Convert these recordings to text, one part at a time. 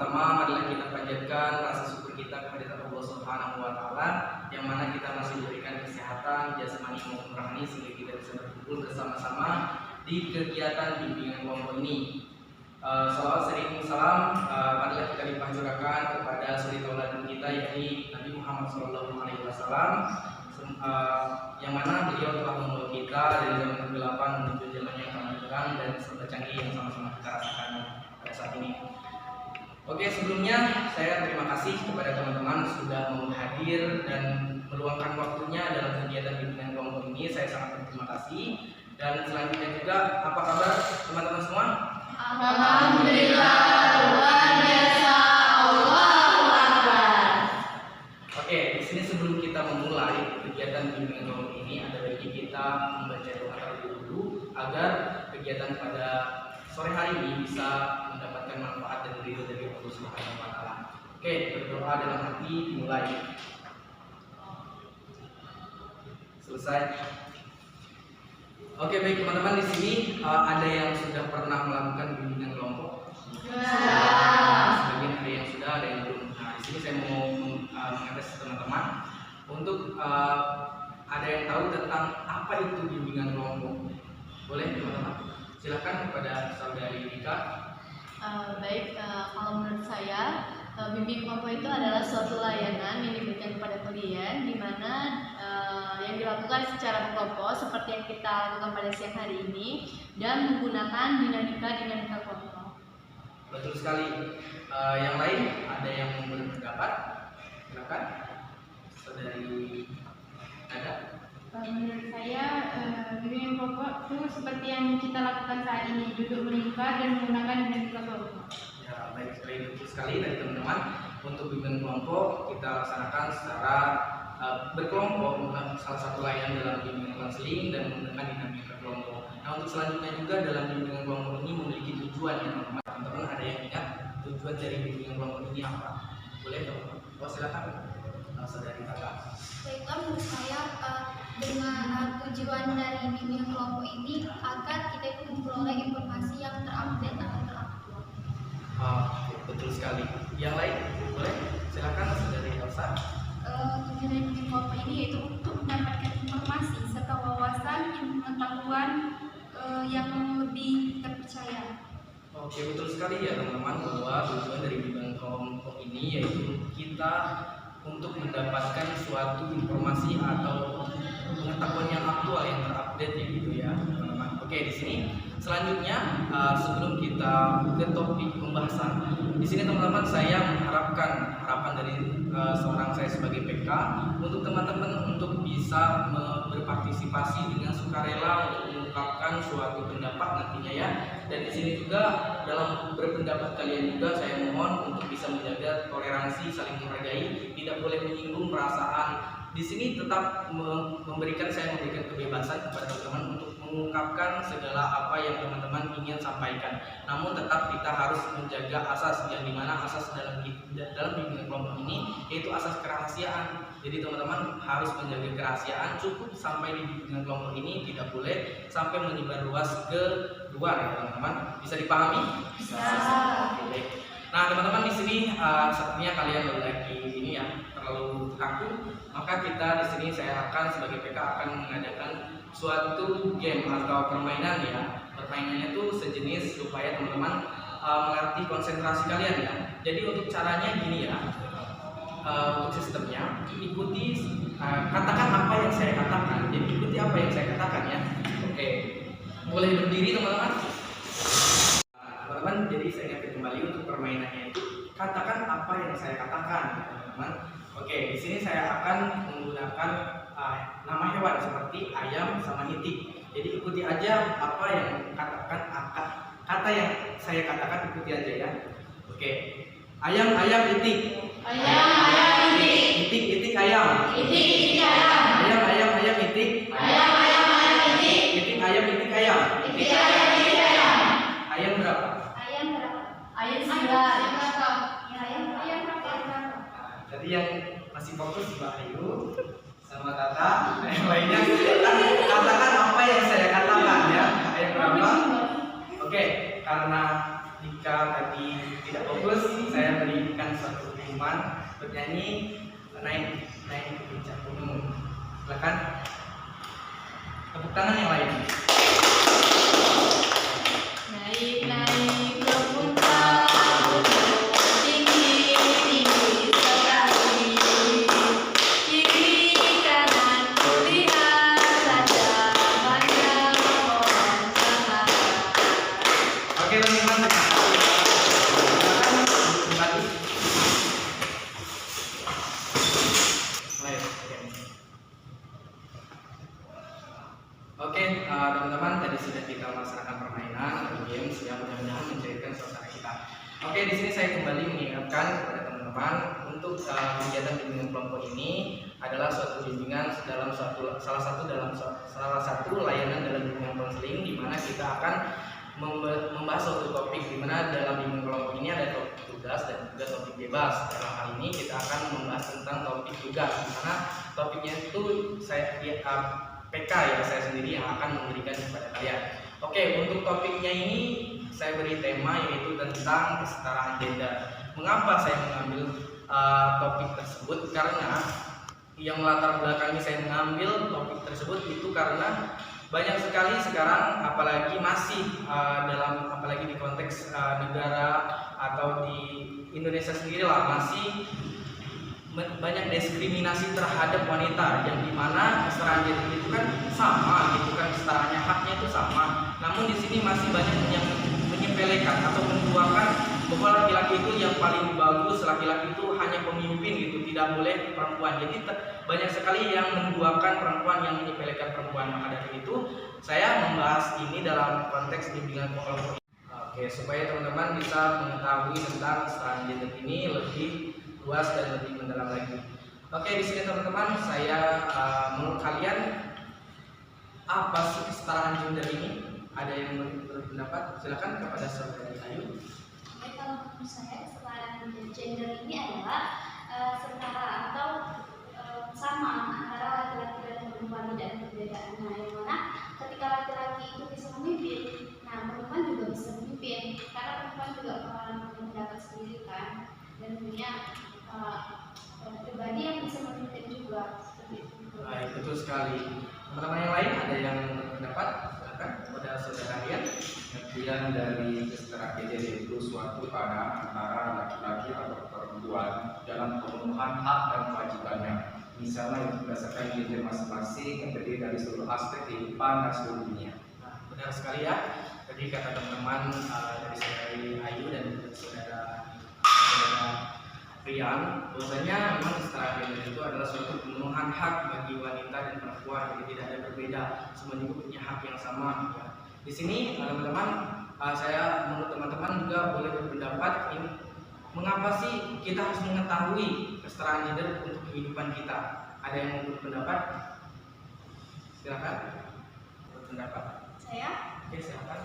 pertama marilah kita panjatkan rasa syukur kita kepada Allah Subhanahu wa taala yang mana kita masih diberikan kesehatan jasmani maupun rohani sehingga kita bisa berkumpul bersama-sama di kegiatan bimbingan kelompok ini. Salawat serta salam marilah kita limpahkan kepada suri tauladan kita yakni Nabi Muhammad SAW, yang mana beliau telah membawa kita dari zaman kegelapan menuju jalan yang terang dan serba canggih yang sama-sama kita rasakan pada saat ini. Oke, sebelumnya saya terima kasih kepada teman-teman sudah mau hadir dan meluangkan waktunya dalam kegiatan bimbingan kelompok ini. Saya sangat berterima kasih. Dan selanjutnya juga, apa kabar teman-teman semua? Alhamdulillah, luar biasa, Allahu Akbar. Oke, di sini sebelum kita memulai kegiatan bimbingan kelompok ini, ada baiknya kita membaca doa terlebih dulu agar kegiatan pada sore hari ini bisa mendapatkan manfaat dan ridho dari Allah Subhanahu wa taala. Oke, berdoa dalam hati dimulai. Selesai. Oke, baik teman-teman, di sini ada yang sudah pernah melakukan bimbingan kelompok? Sebagian ada yang sudah, ada yang belum. Nah, di sini saya mau mengetes teman-teman untuk ada yang tahu tentang apa itu bimbingan kelompok. Boleh teman-teman? Silakan kepada saudari Dika. Baik, kalau menurut saya bimbing kelompok itu adalah suatu layanan yang diberikan kepada kalian di mana yang dilakukan secara berkelompok seperti yang kita lakukan pada siang hari ini dan menggunakan dinamika kelompok. Betul sekali. Yang lain ada yang mau berpendapat? Silakan. Saudari ada? Menurut saya bimbingan kelompok itu seperti yang kita lakukan saat ini, duduk melingkar dan menggunakan dinamika kelompok. Ya, baik sekali, betul sekali dari teman-teman. Untuk bimbingan kelompok kita laksanakan secara berkelompok, salah satu layanan dalam bimbingan konseling dan menggunakan dinamika kelompok. Nah, untuk selanjutnya juga dalam bimbingan kelompok ini memiliki tujuan ya teman-teman. Teman-teman ada yang ingat tujuan dari bimbingan kelompok ini apa? Boleh teman-teman? Oh, silakan. Saudari Kakak. Baiklah, menurut saya dengan tujuan dari bimbingan kelompok ini agar kita itu memperoleh informasi yang terupdate atau teraktual. Betul sekali. Yang lain boleh? Silakan saudari Elsa. Tujuan dari bimbingan kelompok ini yaitu untuk mendapatkan informasi serta wawasan pengetahuan yang lebih terpercaya. Oke, betul sekali ya teman-teman bahwa tujuan dari bimbingan kelompok ini yaitu kita untuk mendapatkan suatu informasi atau pengetahuan yang aktual yang terupdate ya gitu ya teman-teman. Oke, di sini selanjutnya sebelum kita ke topik pembahasan, di sini teman-teman saya mengharapkan harapan dari seorang saya sebagai PK untuk teman-teman untuk bisa berpartisipasi dengan sukarela untuk mengungkapkan suatu pendapat nantinya ya. Dan di sini juga dalam berpendapat kalian juga saya mohon untuk bisa menjaga toleransi, saling menghargai, tidak boleh menyinggung perasaan. Di sini tetap saya memberikan kebebasan kepada teman-teman untuk mengungkapkan segala apa yang teman-teman ingin sampaikan. Namun tetap kita harus menjaga asas yang dimana asas dalam bimbingan kelompok ini yaitu asas kerahasiaan. Jadi teman-teman harus menjaga kerahasiaan, cukup sampai di bimbingan kelompok ini, tidak boleh sampai menyebar luas ke luar ya teman-teman. Bisa dipahami? Bisa. Oke. Nah teman-teman di sini sepertinya kalian lagi ini ya terlalu kaku, maka kita di sini saya akan sebagai PK akan mengadakan suatu game atau permainan ya. Permainannya itu sejenis supaya teman-teman mengerti konsentrasi kalian ya. Jadi untuk caranya gini ya. Untuk sistemnya ikuti katakan apa yang saya katakan. Jadi ikuti apa yang saya katakan ya. Oke. Boleh berdiri teman-teman. Teman-teman, jadi saya ingatkan kembali untuk permainannya itu katakan apa yang saya katakan teman-teman. Oke, di sini saya akan menggunakan nama hewan seperti ayam sama itik. Jadi ikuti aja apa yang katakan kata yang saya katakan, ikuti aja ya. Oke. Ayam itik. Ayam itik. Itik ayam. Itik ayam. Ayam itik. Ayam itik. Itik ayam ayam. Itik ayam. Ayam berapa? Ayam berapa? Ayam 9. Ya, ayam berapa? Jadi yang masih fokus Mbak Ayu sama Tata, yang lainnya katakan apa yang saya katakan ya. Ayam berapa? Oke, karena jika tadi tidak fokus, saya berikan suatu hukuman bernyanyi naik ke puncak gunung. Silakan tepuk tangan yang lain. Naik ke puncak gunung, tinggi sekali. Kiri kanan kulihat saja banyak pohon cemara. Oke teman-teman, silakan kembali. Oke, teman-teman, tadi sudah kita melaksanakan permainan atau games yang mudah-mudahan mencairkan suasana kita. Oke, di sini saya kembali mengingatkan kepada teman-teman untuk kegiatan bimbingan kelompok ini adalah suatu bimbingan salah satu layanan dalam bimbingan konseling, di mana kita akan membahas suatu topik, di mana dalam bimbingan kelompok ini ada topik tugas dan juga topik bebas. Dalam hal ini kita akan membahas tentang topik tugas, di mana topiknya itu PK ya, saya sendiri yang akan memberikan kepada kalian. Oke, untuk topiknya ini saya beri tema yaitu tentang kesetaraan gender. Mengapa saya mengambil topik tersebut? Karena yang melatar belakangi saya mengambil topik tersebut itu karena banyak sekali sekarang, apalagi di konteks negara atau di Indonesia sendiri lah, masih banyak diskriminasi terhadap wanita, yang dimana kesetaraan gender itu kan sama gitu kan, kesetaraannya haknya itu sama. Namun di sini masih banyak yang menyepelekan atau menduakan bahwa laki-laki itu yang paling bagus, laki-laki itu hanya pemimpin gitu, tidak boleh perempuan. Jadi banyak sekali yang menduakan perempuan, yang menyepelekan perempuan. Maka dari itu saya membahas ini dalam konteks bimbingan kelompok ini. Oke, supaya teman-teman bisa mengetahui tentang kesetaraan gender ini lebih luas dan lebih mendalam lagi. Oke, di sini teman-teman, saya menurut kalian apa sih kesetaraan gender ini? Ada yang berpendapat? Silakan kepada saudari Ayu. Baik, kalau menurut saya kesetaraan gender ini adalah setara atau sama antara laki-laki dan perempuan, tidak ada perbedaan. Nah, yang mana ketika laki-laki itu bisa memimpin, nah perempuan juga bisa memimpin, karena perempuan juga punya pendapat sendiri kan, dan punya pribadi yang bisa memimpin juga, seperti itu. Baik, betul sekali. Teman-teman yang lain ada yang berpendapat? Silakan kepada saudara kalian. Pengertian dari kesetaraan gender yaitu suatu keadaan antara laki-laki atau perempuan dalam pemenuhan hak dan kewajibannya. Misalnya itu berdasarkan gender masing-masing yang terdiri dari seluruh aspek kehidupan dan seluruh dunia. Nah, benar sekali ya. Tadi kata teman-teman dari saudari Ayu dan saudara Rian, bahwasanya memang kesetaraan gender itu adalah suatu pemenuhan hak bagi wanita dan perempuan, jadi tidak ada berbeda, semua juga punya hak yang sama. Ya. Di sini teman-teman, menurut teman-teman juga boleh berpendapat ini, mengapa sih kita harus mengetahui kesetaraan gender untuk kehidupan kita? Ada yang mau berpendapat? Silakan berpendapat. Saya Oke, silakan.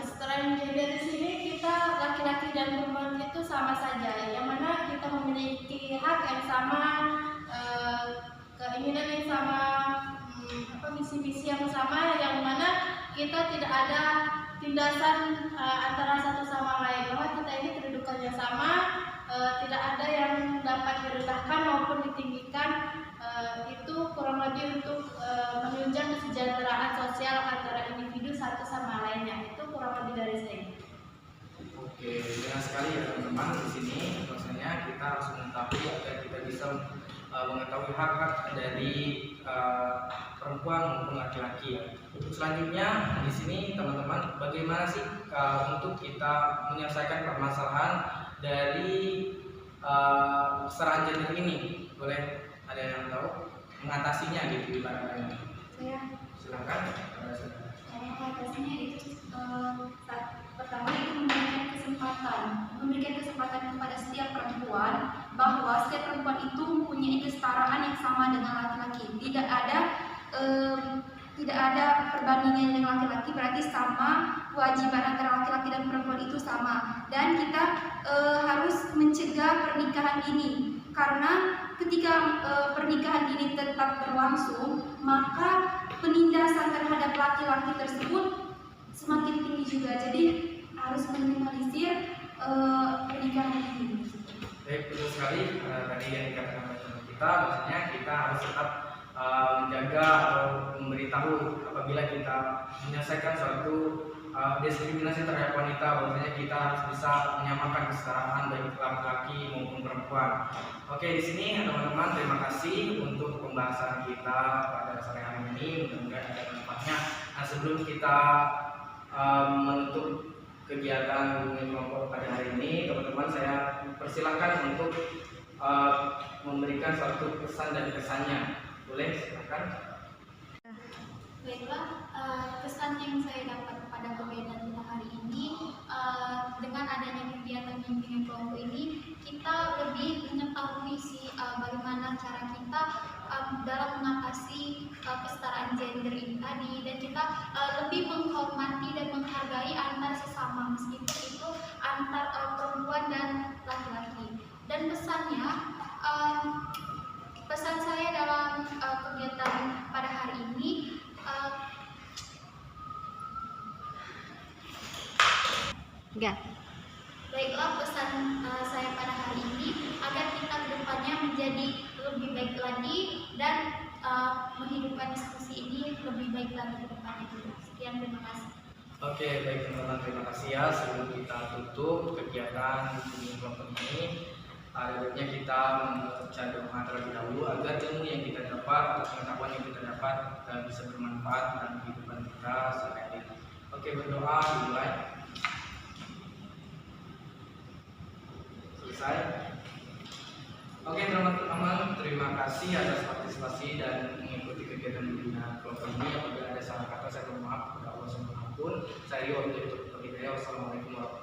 kesetaraan gender di sini kita laki-laki dan perempuan itu sama saja, yang mana kita memiliki hak yang sama, keinginan yang sama, misi-misi yang sama, yang mana kita tidak ada tindasan antara satu sama lain, bahwa kita ini kedudukannya sama, tidak ada yang dapat direndahkan maupun ditinggikan. Itu kurang lebih untuk menunjang kesejahteraan sosial antara individu satu sama lainnya. Itu kurang lebih dari saya. Oke, benar sekali ya teman-teman. Di sini bahwasanya kita harus mengetahui agar kita bisa mengetahui hak-hak dari perempuan maupun laki-laki ya. Selanjutnya di sini teman-teman, bagaimana sih untuk kita menyelesaikan permasalahan dari kesetaraan gender ini? Boleh ada yang tahu mengatasinya gitu ibaratnya? Silakan. Cara mengatasinya itu pertama itu memberikan kesempatan kepada setiap perempuan, bahwa setiap perempuan itu mempunyai kesetaraan yang sama dengan laki-laki. Tidak ada perbandingan dengan laki-laki, berarti sama kewajiban antara laki-laki dan perempuan itu sama. Dan kita harus mencegah pernikahan ini, karena ketika pernikahan ini tetap berlangsung, maka penindasan terhadap laki-laki tersebut semakin tinggi juga. Jadi harus meminimalisir pernikahan ini. Baik, betul sekali tadi yang dikatakan oleh teman kita, bahwasanya kita harus tetap menjaga atau memberitahu apabila kita menyelesaikan suatu diskriminasi terhadap wanita, bahwasanya kita harus bisa menyamakan kesetaraan baik laki-laki maupun perempuan. Oke, di sini teman-teman, terima kasih untuk pembahasan kita pada sore hari ini, mudah-mudahan ada manfaatnya. Nah, sebelum kita menutup kegiatan bimbingan kelompok pada hari ini, teman-teman, saya persilakan untuk memberikan suatu pesan dan kesannya. Boleh, silakan. Baiklah, kesan yang saya dapat pada kegiatan kita hari ini, dengan adanya kegiatan bimbingan kelompok ini, kita lebih mengetahui bagaimana cara kita dalam mengatasi kesetaraan gender ini tadi, dan kita lebih menghormati dan menghargai antar sesama, meskipun itu antar perempuan dan laki-laki. Dan pesan saya dalam kegiatan pada hari ini, baiklah, pesan saya pada hari ini agar kita kedepannya menjadi lebih baik lagi dan menghidupkan diskusi ini lebih baik lagi ke depannya. Sekian, terima kasih. Oke, baik teman-teman, terima kasih ya. Sebelum kita tutup kegiatan bimbingan kelompok ini, baiknya kita membaca doa terlebih dahulu agar ilmu yang kita dapat, pengetahuan yang kita dapat bisa bermanfaat dalam kehidupan kita sehari-hari. Oke, berdoa dimulai. Selesai. Oke teman-teman, terima kasih atas partisipasi dan mengikuti kegiatan bimbingan kelompok ini. Apabila ada salah kata, saya mohon maaf kepada Allah Subhanahu wa taala. Saya Wassalamualaikum warahmatullahi wabarakatuh.